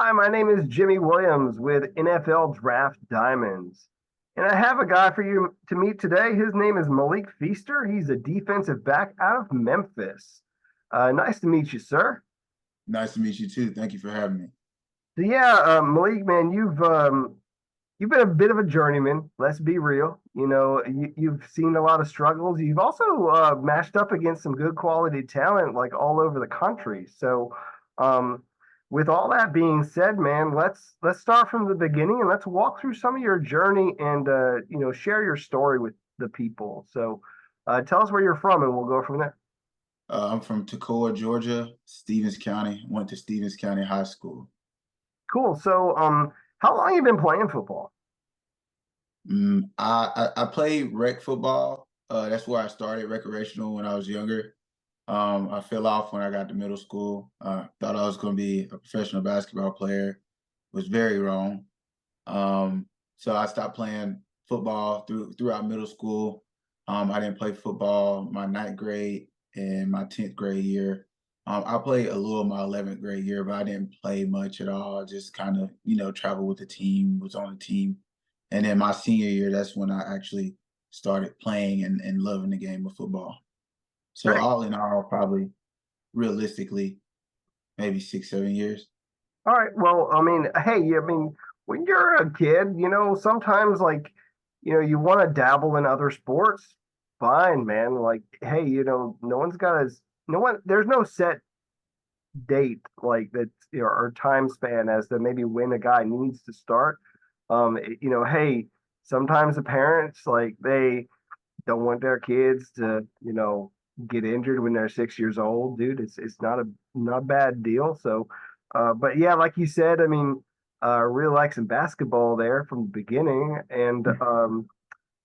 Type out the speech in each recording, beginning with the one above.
Hi, my name is Jimmy Williams with NFL Draft Diamonds. And I have a guy for you to meet today. His name is Malik Feaster. He's a defensive back out of Memphis. Nice to meet you, sir. Nice to meet you too. Thank you for having me. So yeah, Malik, man, you've been a bit of a journeyman. Let's be real. You've seen a lot of struggles. You've also matched up against some good quality talent like all over the country. So, um, with all that being said, man, let's start from the beginning and let's walk through some of your journey and share your story with the people. So, tell us where you're from, and we'll go from there. I'm from Toccoa, Georgia, Stevens County. Went to Stevens County High School. Cool. So, how long you been playing football? I played rec football. That's where I started recreational when I was younger. I fell off when I got to middle school. Thought I was going to be a professional basketball player. Was very wrong. So I stopped playing football throughout middle school. I didn't play football my ninth grade and my 10th grade year. I played a little my 11th grade year, but I didn't play much at all. I just kind of, traveled with the team, was on the team. And then my senior year, that's when I actually started playing and loving the game of football. So Great. all in all, probably realistically, maybe 6, 7 years. All right. Well, I mean, hey, when you're a kid, sometimes you want to dabble in other sports. Fine, man. Like, hey, no one's got as no one. There's no set date like that, or time span as to maybe when a guy needs to start. Hey, sometimes the parents like they don't want their kids to, get injured when they're 6 years old, dude. It's not a bad deal. So, but yeah, like you said, I mean, really like some basketball there from the beginning, and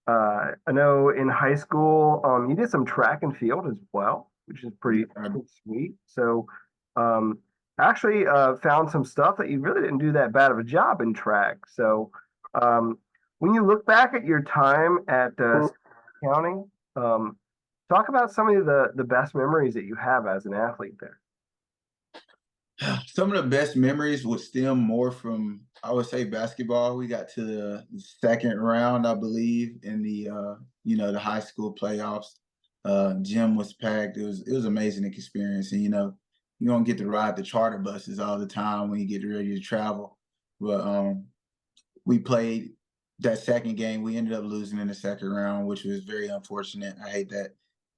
I know in high school, you did some track and field as well, which is pretty sweet. So, um, actually, found some stuff that you really didn't do that bad of a job in track. So, um, when you look back at your time at counting, talk about some of the best memories that you have as an athlete there. Some of the best memories would stem more from, I would say, basketball. We got to the second round, I believe, in the high school playoffs. Gym was packed. It was amazing experience, and you don't get to ride the charter buses all the time when you get ready to travel. But we played that second game. We ended up losing in the second round, which was very unfortunate. I hate that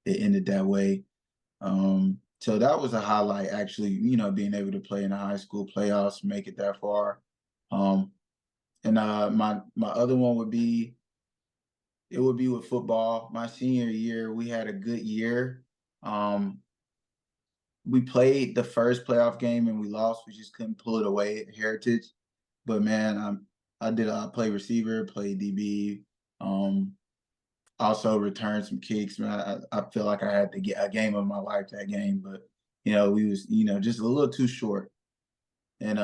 it ended that way. So that was a highlight, actually, being able to play in the high school playoffs, make it that far. Um, and my other one would be with football. My senior year, we had a good year. Um, we played the first playoff game and we lost. We just couldn't pull it away at Heritage. But man, I play receiver, play DB. Um, Also returned some kicks. Man, I feel like I had to get a game of my life that game, but we was just a little too short. And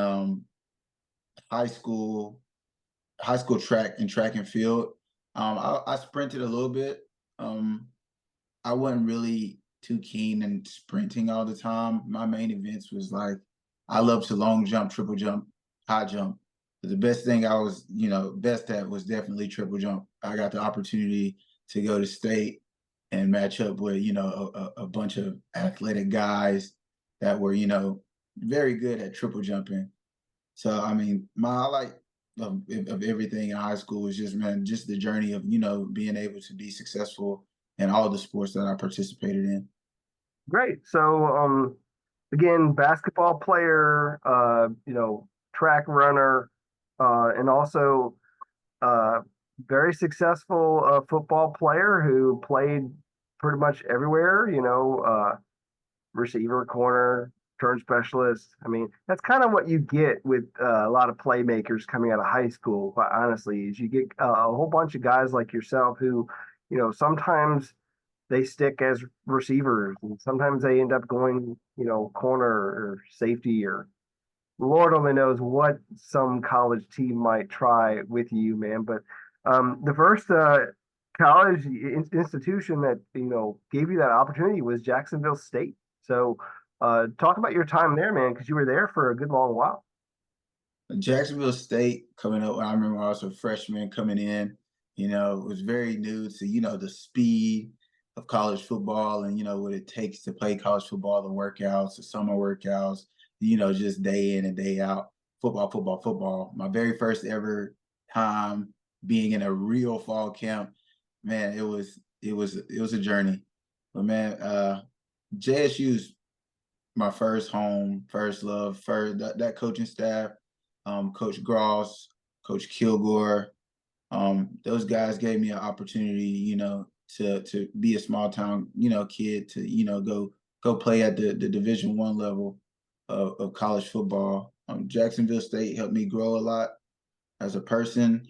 high school, high school track and field. I sprinted a little bit. Um, I wasn't really too keen in sprinting all the time. My main events was like I love to long jump, triple jump, high jump. But the best thing I was, best at was definitely triple jump. I got the opportunity to go to state and match up with, a bunch of athletic guys that were, very good at triple jumping. So I mean, my highlight of everything in high school was just, man, just the journey of being able to be successful in all the sports that I participated in. Great. So, again, basketball player, track runner, and also uh, very successful football player who played pretty much everywhere, receiver, corner, turn specialist. I mean, that's kind of what you get with a lot of playmakers coming out of high school, quite honestly, is you get a whole bunch of guys like yourself who, sometimes they stick as receivers and sometimes they end up going, corner or safety or Lord only knows what some college team might try with you, man. But the first college institution that gave you that opportunity was Jacksonville State. So talk about your time there, man, because you were there for a good long while. Jacksonville State coming up, I remember I was a freshman coming in, it was very new to, the speed of college football and, what it takes to play college football, the workouts, the summer workouts, just day in and day out, football, football, football. My very first ever time being in a real fall camp, man, it was a journey. But man, JSU's my first home, first love, first that coaching staff, Coach Gross, Coach Kilgore, those guys gave me an opportunity, to be a small town, kid to, go play at the Division I level of college football. Jacksonville State helped me grow a lot as a person,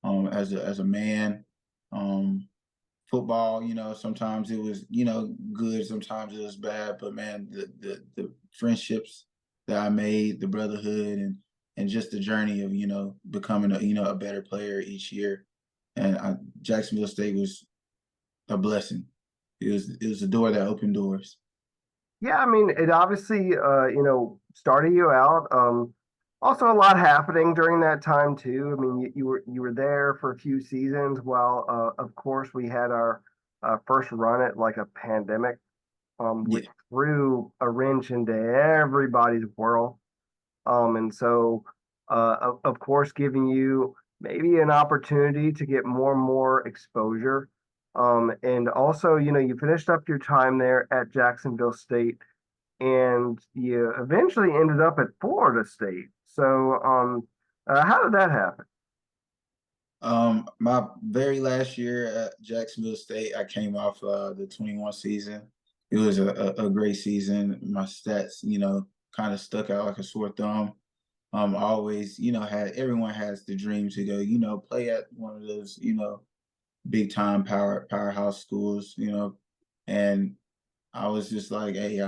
as a man. Um, Football, sometimes it was, good, sometimes it was bad, but man, the friendships that I made, the brotherhood and just the journey of, becoming a better player each year. And Jacksonville State was a blessing. It was a door that opened doors. Yeah, I mean, it obviously, started you out. Also a lot happening during that time too. I mean, you were there for a few seasons while, of course, we had our first run at like a pandemic, Yeah. which threw a wrench into everybody's world. And so, of course, giving you maybe an opportunity to get more and more exposure. And also, you finished up your time there at Jacksonville State and you eventually ended up at Florida State. So, how did that happen? My very last year at Jacksonville State, I came off the 21 season. It was a great season. My stats, kind of stuck out like a sore thumb. Always, had everyone has the dream to go, play at one of those, big time powerhouse schools, and I was just like, hey,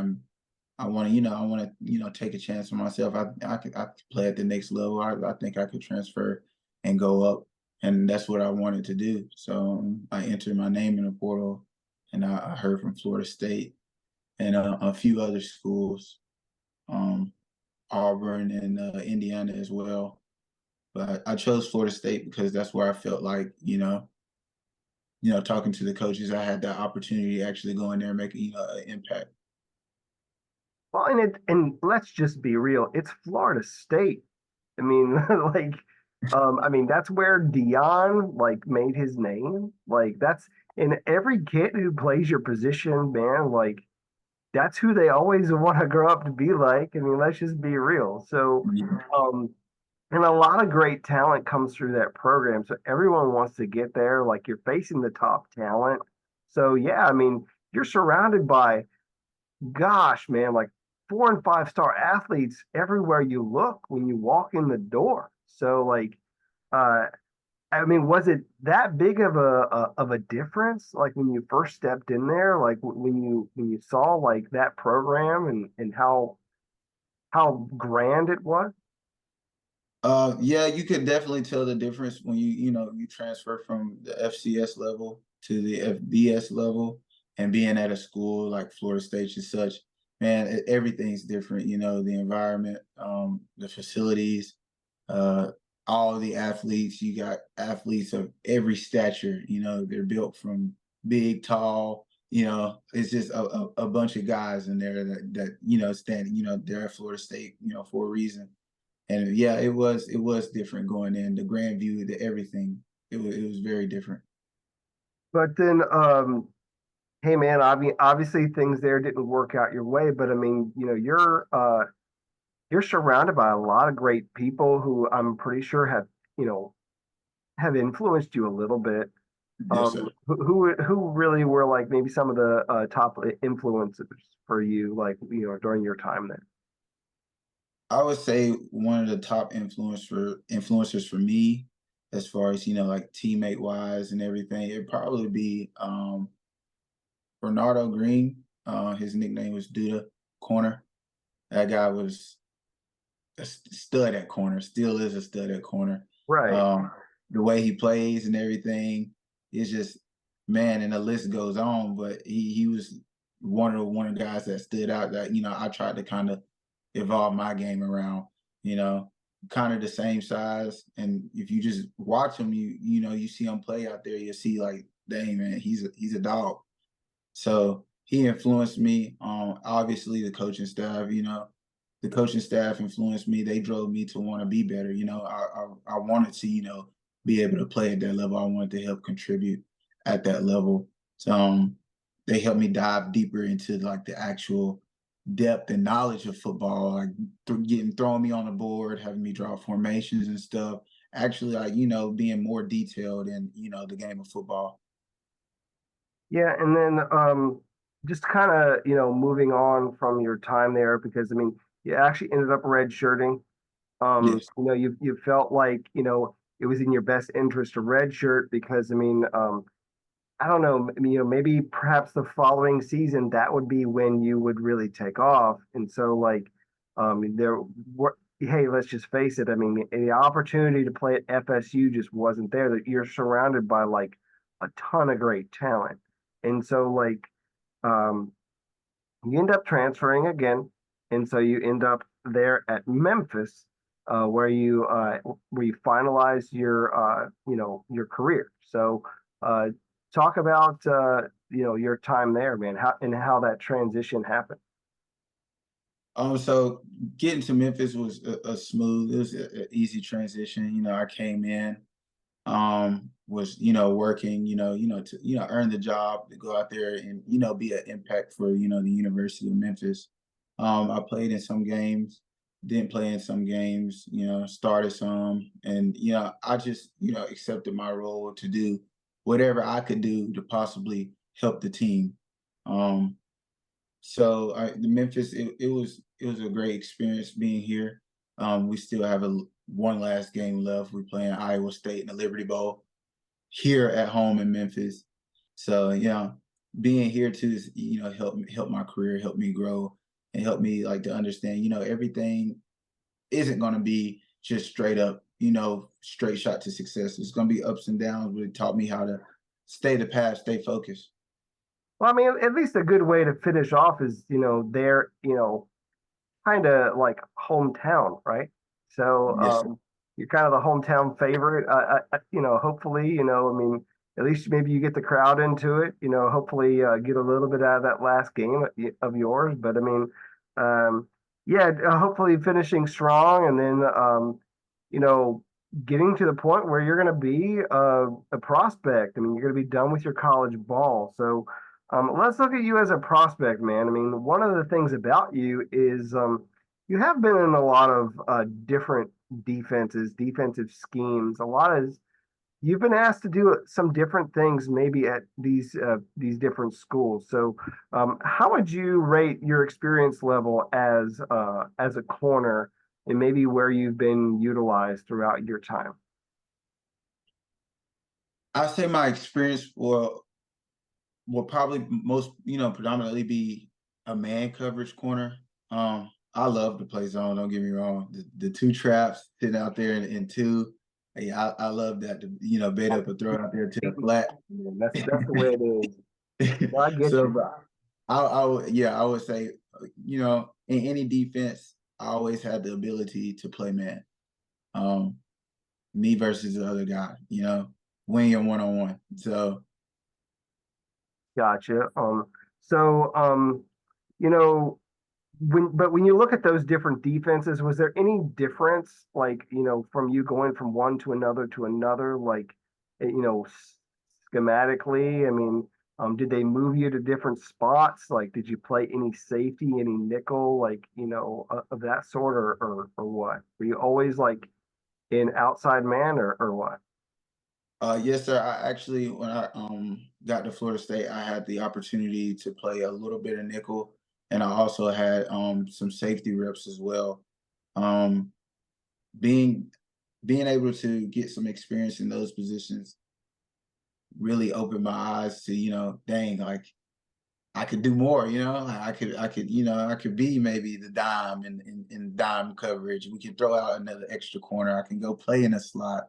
I want to, take a chance on myself. I could play at the next level. I think I could transfer and go up, and that's what I wanted to do. So I entered my name in the portal, and I heard from Florida State and a few other schools, um, Auburn and Indiana as well. But I chose Florida State because that's where I felt like, talking to the coaches, I had that opportunity to actually go in there and make, an impact. Well, and let's just be real, it's Florida State. I mean, like, I mean, that's where Dion like made his name. Like that's in every kid who plays your position, man, like that's who they always want to grow up to be like. I mean, let's just be real. So, Yeah. um, and a lot of great talent comes through that program. So everyone wants to get there. Like you're facing the top talent. So yeah, I mean, you're surrounded by, gosh, man, like 4 and 5 star athletes everywhere you look when you walk in the door. So like, uh, I mean, was it that big of a difference? Like when you first stepped in there, like when you saw like that program and how grand it was? Yeah, you could definitely tell the difference when you transfer from the FCS level to the FBS level and being at a school like Florida State and such. Man, everything's different. The environment, the facilities, uh, all of the athletes. You got athletes of every stature. They're built from big, tall. It's just a bunch of guys in there that stand. They're at Florida State. For a reason. And yeah, it was different going in the grand view, the everything. It was very different. But then, hey man, I mean, obviously things there didn't work out your way, but I mean, you're surrounded by a lot of great people who I'm pretty sure you know, have influenced you a little bit. Yes, sir. Who really were like maybe some of the top influences for you, like during your time there? I would say one of the top influencers for me, as far as like teammate wise and everything, it'd probably be Bernardo Green. His nickname was Duda Corner. That guy was a stud at corner, still is a stud at corner. Right. Um, the way he plays and everything is just man, and the list goes on. But he was one of the guys that stood out that I tried to kind of evolve my game around. You know, kind of the same size. And if you just watch him, you see him play out there, you see like, dang man, he's a dog. So he influenced me. Obviously the coaching staff, the coaching staff influenced me. They drove me to want to be better. I wanted to, be able to play at that level. I wanted to help contribute at that level. So they helped me dive deeper into like the actual depth and knowledge of football, like throwing me on the board, having me draw formations and stuff. Actually, like, being more detailed in, the game of football. Yeah, and then just kind of, moving on from your time there, because I mean, you actually ended up redshirting. Yes. You felt like, it was in your best interest to redshirt because I mean, I don't know, maybe perhaps the following season that would be when you would really take off. And so like there were hey, let's just face it. I mean, the opportunity to play at FSU just wasn't there. That you're surrounded by like a ton of great talent. And so like um you end up transferring again. And so you end up there at Memphis, where you finalize your your career. So uh talk about your time there, man, how that transition happened. So getting to Memphis was a smooth, it was an easy transition. I came in, was, working, to, earn the job to go out there and, be an impact for, the University of Memphis. I played in some games, didn't play in some games, started some, and, I just, accepted my role to do whatever I could do to possibly help the team. Um, so the Memphis, it was a great experience being here. We still have one last game left. We play in Iowa State in the Liberty Bowl here at home in Memphis. So being here too is, help my career, help me grow, and help me like to understand, everything isn't going to be just straight up, straight shot to success. It's going to be ups and downs, but it taught me how to stay the path, stay focused. Well, I mean, at least a good way to finish off is, their, kind of like hometown, right? So Yes. you're kind of the hometown favorite. Hopefully, I mean, at least maybe you get the crowd into it. Hopefully get a little bit out of that last game of yours. But I mean, yeah, hopefully finishing strong, and then you know, getting to the point where you're going to be a prospect. I mean, you're going to be done with your college ball. So let's look at you as a prospect, man. I mean, one of the things about you is you have been in a lot of different defensive schemes. A lot of you've been asked to do some different things, maybe at these different schools. So, how would you rate your experience level as a corner, and maybe where you've been utilized throughout your time? I say my experience will probably most, predominantly be a man coverage corner. I love to play zone. Don't get me wrong. The two traps sitting out there in two. Hey, I love that to, bait up and throw out there to the flat. That's the way it is. No, I get So, you. but I would say, in any defense, I always had the ability to play man. Um, Me versus the other guy, win your one on one. So Gotcha. So you know, when you look at those different defenses, was there any difference, like, from you going from one to another, like, schematically? I mean, did they move you to different spots? Like, did you play any safety, any nickel, like, of that sort, or what? Were you always like in outside man, or what? yes, sir. I actually, when I got to Florida State, I had the opportunity to play a little bit of nickel, and I also had some safety reps as well. Um, being being able to get some experience in those positions really opened my eyes to, dang, like I could do more, like I could be maybe the dime in dime coverage. We can throw out another extra corner. I can go play in a slot.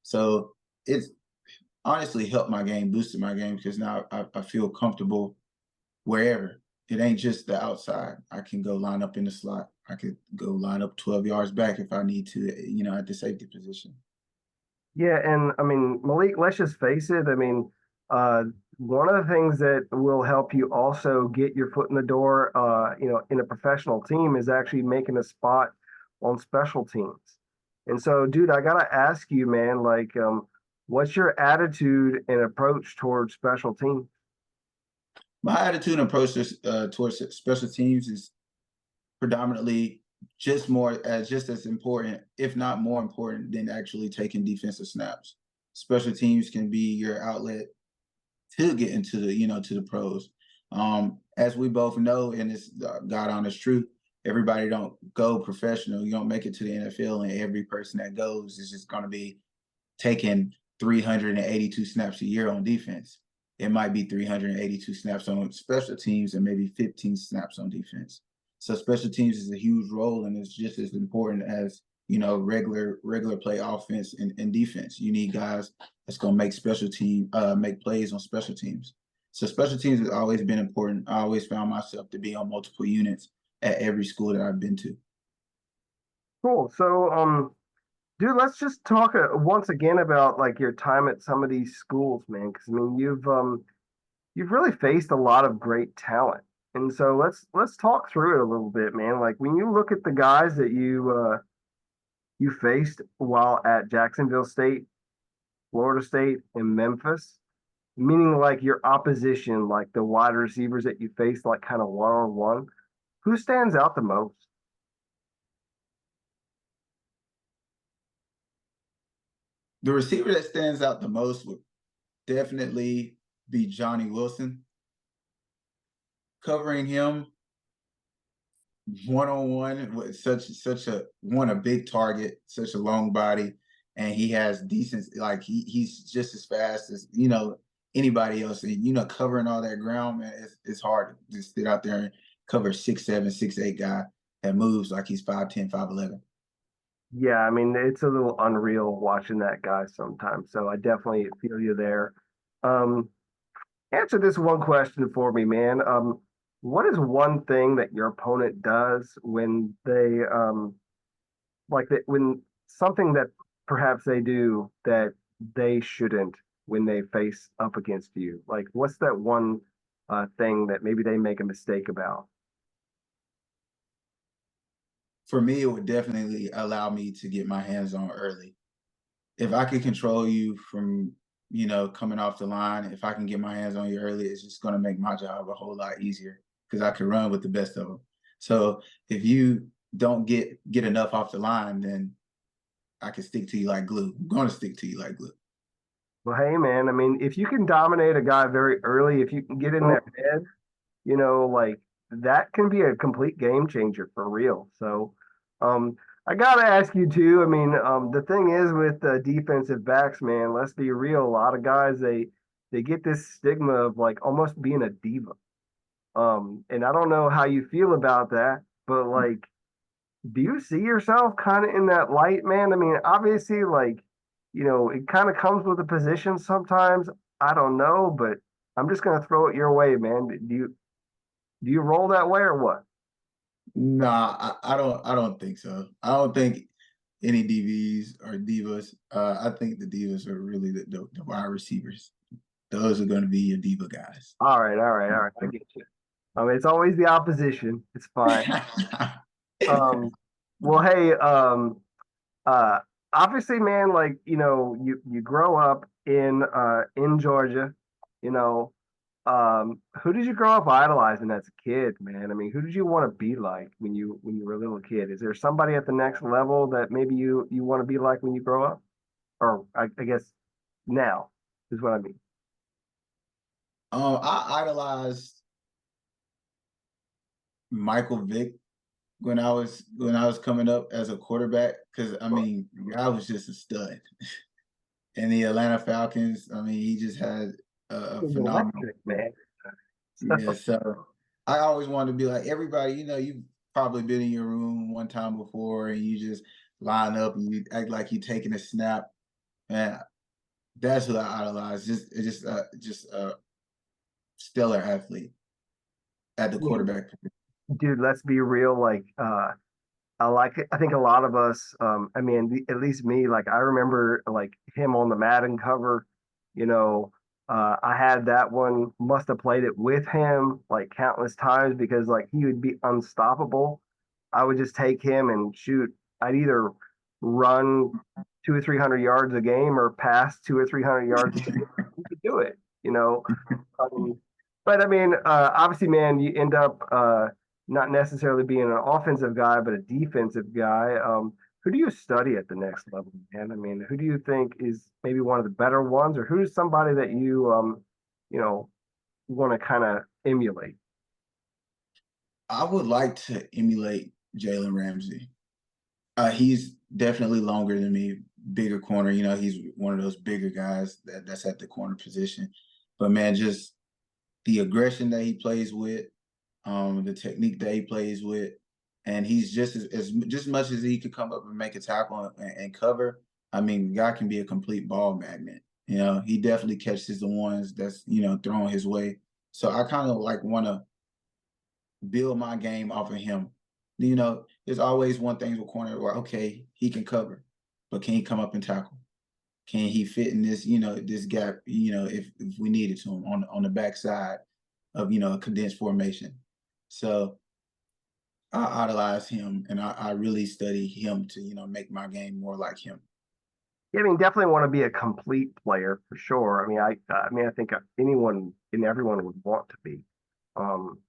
So it's honestly helped my game, boosted my game because now I feel comfortable wherever. It ain't just the outside. I can go line up in the slot. I could go line up 12 yards back if I need to, at the safety position. Yeah, and I mean, Malik, let's just face it. I mean, uh, one of the things that will help you also get your foot in the door, in a professional team is actually making a spot on special teams. And so, dude, I gotta ask you, man, like, what's your attitude and approach towards special teams? My attitude and approach towards special teams is predominantly just as important, if not more important, than actually taking defensive snaps. Special teams can be your outlet to get into to the pros. As we both know, and it's God honest truth, everybody don't go professional. You don't make it to the NFL, and every person that goes is just going to be taking 382 snaps a year on defense. It might be 382 snaps on special teams and maybe 15 snaps on defense. So special teams is a huge role, and it's just as important as regular play offense and defense. You need guys that's gonna make plays on special teams. So special teams has always been important. I always found myself to be on multiple units at every school that I've been to. Cool. So, dude, let's just talk once again about like your time at some of these schools, man. Because I mean, you've really faced a lot of great talent, and so let's talk through it a little bit, man. Like when you look at the guys that you faced while at Jacksonville State, Florida State, and Memphis, meaning like your opposition, like the wide receivers that you faced, like kind of one on one. Who stands out the most? The receiver that stands out the most would definitely be Johnny Wilson. Covering him one on one with such a big target, such a long body, and he has decent he's just as fast as anybody else. And covering all that ground, man, it's hard to just sit out there and cover 6'7", 6'8" guy that moves like he's 5'10", 5'11". Yeah, I mean, it's a little unreal watching that guy sometimes. So I definitely feel you there. Um, Answer this one question for me, man. What is one thing that your opponent does when they when something that perhaps they do that they shouldn't when they face up against you? Like, what's that one thing that maybe they make a mistake about? For me, it would definitely allow me to get my hands on early. If I can control you from, coming off the line, if I can get my hands on you early, it's just going to make my job a whole lot easier because I can run with the best of them. So if you don't get enough off the line, then I can stick to you like glue. I'm going to stick to you like glue. Well, hey, man, I mean, if you can dominate a guy very early, if you can get in their head, like that can be a complete game changer for real. So, I gotta ask you too. I mean, the thing is with defensive backs, man, let's be real. A lot of guys they get this stigma of like almost being a diva. And I don't know how you feel about that, but like, do you see yourself kind of in that light, man? I mean, obviously, like, it kind of comes with a position sometimes. I don't know, but I'm just gonna throw it your way, man. Do you roll that way or what? Nah, I don't think so. I don't think any DVs or divas. I think the divas are really the wide receivers. Those are going to be your diva guys. All right, all right, all right. I get you. I mean, it's always the opposition. It's fine. Um, well, hey, uh, obviously, man, like you grow up in Georgia. You know, who did you grow up idolizing as a kid, man? I mean, who did you want to be like when you were a little kid? Is there somebody at the next level that maybe you want to be like when you grow up, or I guess now is what I mean. I idolized Michael Vick when I was coming up as a quarterback because I mean, I was just a stud. In the Atlanta Falcons, I mean, he just had a He's phenomenal. electric, man. Yeah, so I always wanted to be like everybody. You've probably been in your room one time before, and you just line up and you act like you're taking a snap. And that's who I idolize. Just a stellar athlete at the Yeah, quarterback. dude, let's be real. Like, I think a lot of us, I mean, at least me, like I remember like him on the Madden cover, you know, I had that one, must have played it with him like countless times because like he would be unstoppable. I would just take him and shoot. I'd either run 200 or 300 yards a game or pass 200 or 300 yards a game. He could do it, you know. Um, but I mean, obviously, man, you end up not necessarily being an offensive guy, but a defensive guy. Who do you study at the next level, man? I mean, who do you think is maybe one of the better ones, or who's somebody that you know, want to kind of emulate? I would like to emulate Jalen Ramsey. He's definitely longer than me, bigger corner. He's one of those bigger guys that's at the corner position. But man, just the aggression that he plays with, the technique that he plays with, and he's just much as he could come up and make a tackle and cover. I mean, the guy can be a complete ball magnet. He definitely catches the ones that's thrown his way. So I kind of like want to build my game off of him. There's always one thing with corner where okay, he can cover, but can he come up and tackle? Can he fit in this gap? If we needed to him on the backside of a condensed formation. So I idolize him, and I really study him to make my game more like him. Yeah, I mean, definitely want to be a complete player for sure. I mean, I think anyone and everyone would want to be. Um,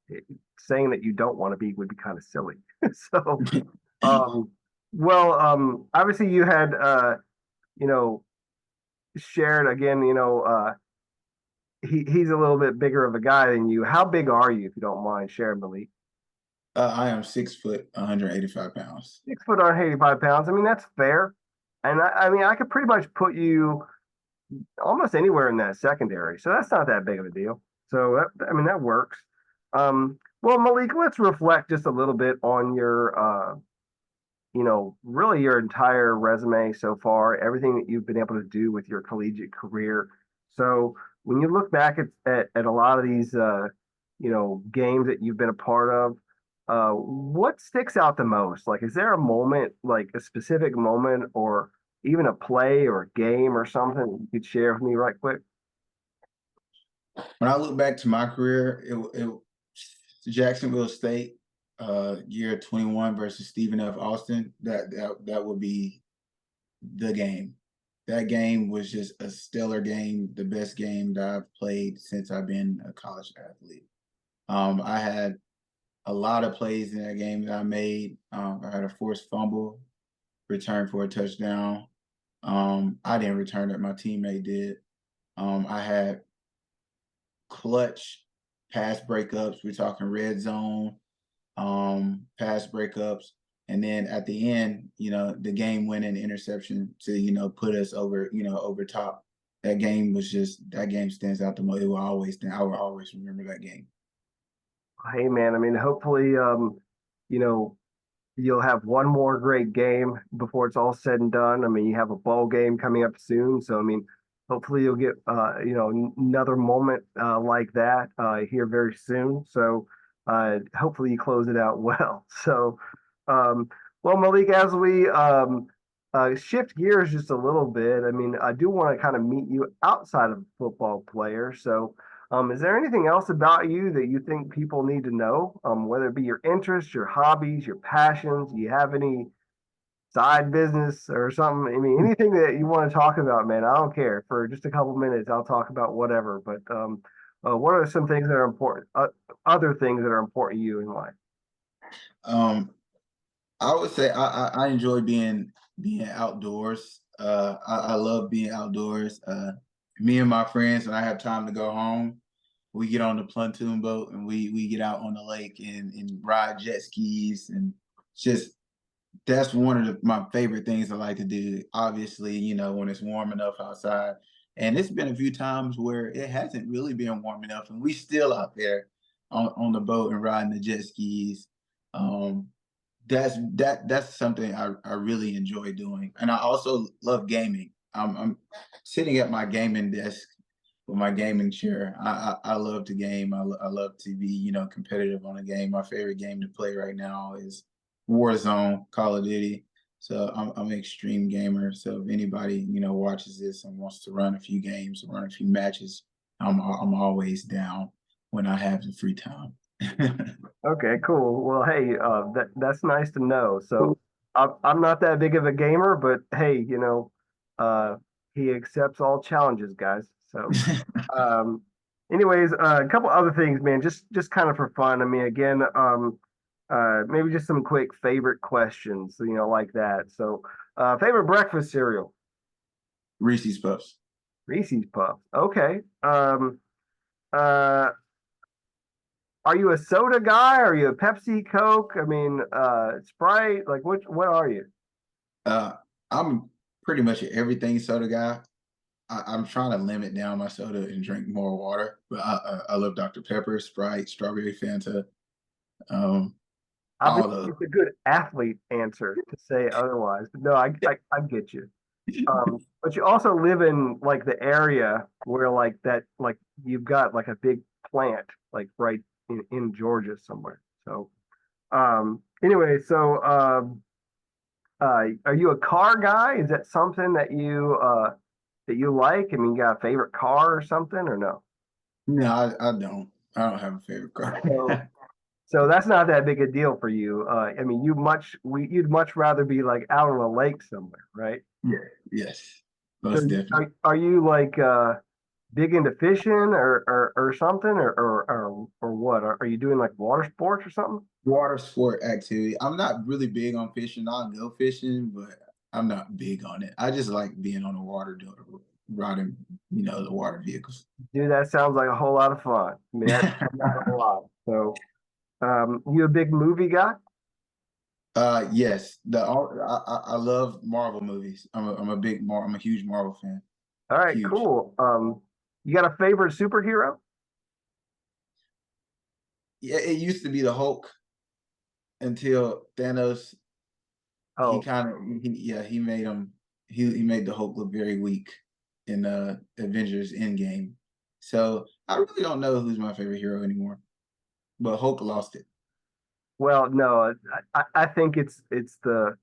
Saying that you don't want to be would be kind of silly. So, um, well, obviously you had, you know, shared again, he's a little bit bigger of a guy than you. How big are you, if you don't mind sharing, Malik? I am 6 foot, 185 pounds. 6 foot, 185 pounds. I mean, that's fair. And I mean, I could pretty much put you almost anywhere in that secondary. So that's not that big of a deal. So I mean, that works. Well, Malik, let's reflect just a little bit on your, really your entire resume so far, everything that you've been able to do with your collegiate career. So when you look back at a lot of these, games that you've been a part of, what sticks out the most? Like, is there a moment, like a specific moment, or even a play or a game or something you could share with me right quick? When I look back to my career, it Jacksonville State, year 21 versus Stephen F. Austin. That would be the game. That game was just a stellar game, the best game that I've played since I've been a college athlete. I had a lot of plays in that game that I made. I had a forced fumble, return for a touchdown. I didn't return it; my teammate did. I had clutch pass breakups. We're talking red zone, pass breakups, and then at the end, the game winning interception to put us over top. That game stands out the most. It will always stand. I will always remember that game. Hey, man, I mean, hopefully, you know, you'll have one more great game before it's all said and done. I mean, you have a bowl game coming up soon, so I mean, hopefully you'll get another moment like that here very soon. So hopefully you close it out well. So, um, well, Malik, as we shift gears just a little bit, I mean, I do want to kind of meet you outside of football player. So. Is there anything else about you that you think people need to know? Whether it be your interests, your hobbies, your passions, do you have any side business or something? I mean, anything that you want to talk about, man, I don't care. For just a couple minutes, I'll talk about whatever. But what are some things that are important, other things that are important to you in life? Um, I would say I enjoy being outdoors. I love being outdoors. Me and my friends, when I have time to go home, we get on the pontoon boat and we get out on the lake and ride jet skis, and just that's one of my favorite things I like to do. Obviously, when it's warm enough outside. And it's been a few times where it hasn't really been warm enough, and we still out there on the boat and riding the jet skis. Um, that's something I really enjoy doing, and I also love gaming. I'm sitting at my gaming desk with my gaming chair. I love to game. I love to be competitive on a game. My favorite game to play right now is Warzone, Call of Duty. So I'm an extreme gamer. So if anybody watches this and wants to run a few games, run a few matches, I'm always down when I have the free time. Okay, cool. Well, hey, that's nice to know. So I'm not that big of a gamer, but hey, uh, he accepts all challenges, guys. So, um, anyways, a couple other things, man, just kind of for fun. I mean, again, maybe just some quick favorite questions, like that. So, favorite breakfast cereal, Reese's Puffs. Reese's Puffs. Okay. Uh, Are you a soda guy? Are you a Pepsi, Coke? I mean, Sprite? Like, what are you? Uh, I'm pretty much an everything soda guy. I'm trying to limit down my soda and drink more water, but I love Dr. Pepper, Sprite, Strawberry Fanta, um, I believe all those. it's a good athlete answer to say otherwise. But no, I get you. But you also live in like the area where like that, like you've got like a big plant, like right in Georgia somewhere. So, anyway, so are you a car guy? Is that something that you like? I mean, you got a favorite car or something or no? No, I don't. I don't have a favorite car. So so that's not that big a deal for you. I mean, you'd much rather be like out on a lake somewhere, right? Yeah, yes, So most definitely. are you like big into fishing or something or what? Are you doing like water sports or something? Water sport activity. I'm not really big on fishing. I'll go fishing, but I'm not big on it. I just like being on the water, doing riding, the water vehicles. Dude, that sounds like a whole lot of fun. I mean, I'm not gonna lie. So, you a big movie guy? Yes, I love Marvel movies. I'm a huge Marvel fan. All right, Huge. cool. You got a favorite superhero? Yeah, it used to be the Hulk until Thanos. He Oh, kind of yeah, he made the Hulk look very weak in Avengers Endgame. So I really don't know who's my favorite hero anymore. But Hulk lost it. well, no, I think it's the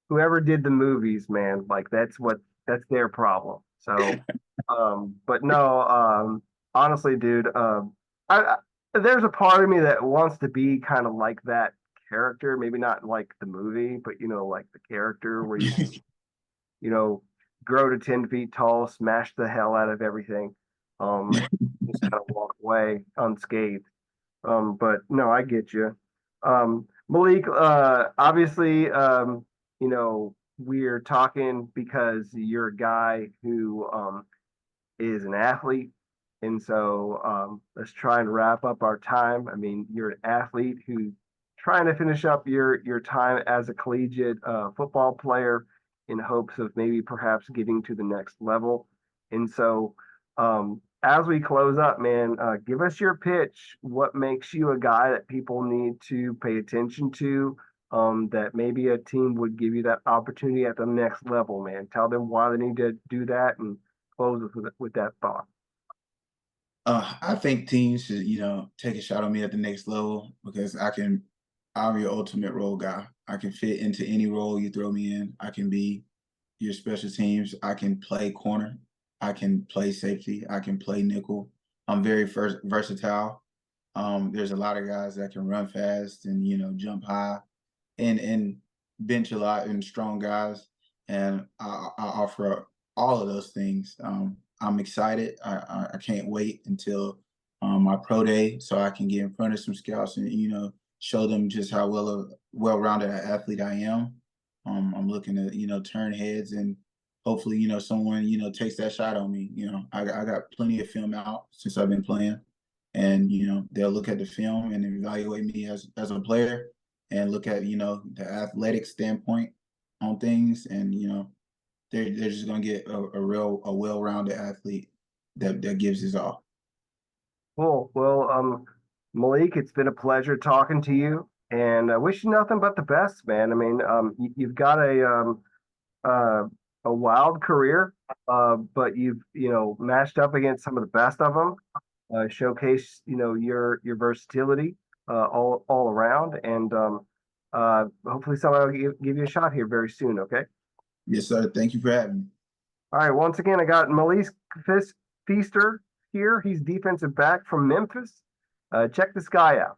whoever did the movies, man. Like that's their problem. So, but no, honestly, dude, there's a part of me that wants to be kind of like that character. Maybe not like the movie, but like the character where you know, grow to 10 feet tall, smash the hell out of everything, and just kind of walk away unscathed. But no, I get you. Malik, obviously, we're talking because you're a guy who is an athlete. And so let's try and wrap up our time. I mean, you're an athlete who's trying to finish up your time as a collegiate football player in hopes of maybe perhaps getting to the next level. And so as we close up, man, give us your pitch. What makes you a guy that people need to pay attention to? That maybe a team would give you that opportunity at the next level, man. Tell them why they need to do that and close with that thought. I think teams should, take a shot on me at the next level because I'm your ultimate role guy. I can fit into any role you throw me in. I can be your special teams. I can play corner. I can play safety. I can play nickel. I'm very versatile. There's a lot of guys that can run fast and jump high, and bench a lot and strong guys. And I offer all of those things. I'm excited. I can't wait until my pro day so I can get in front of some scouts and show them just how well-rounded an athlete I am. I'm looking to turn heads and hopefully someone takes that shot on me. I got plenty of film out since I've been playing, and they'll look at the film and evaluate me as a player and look at the athletic standpoint on things, and they're just gonna get a well-rounded athlete that gives his all. Cool. Well, Malik, it's been a pleasure talking to you, and I wish you nothing but the best, man. I mean, you've got uh, a wild career, but you've matched up against some of the best of them, showcase your versatility all around, and Hopefully someone will give you a shot here very soon. Okay. Yes, sir. Thank you for having me. All right. Once again, I got Malik Feaster here. He's defensive back from Memphis. Check this guy out.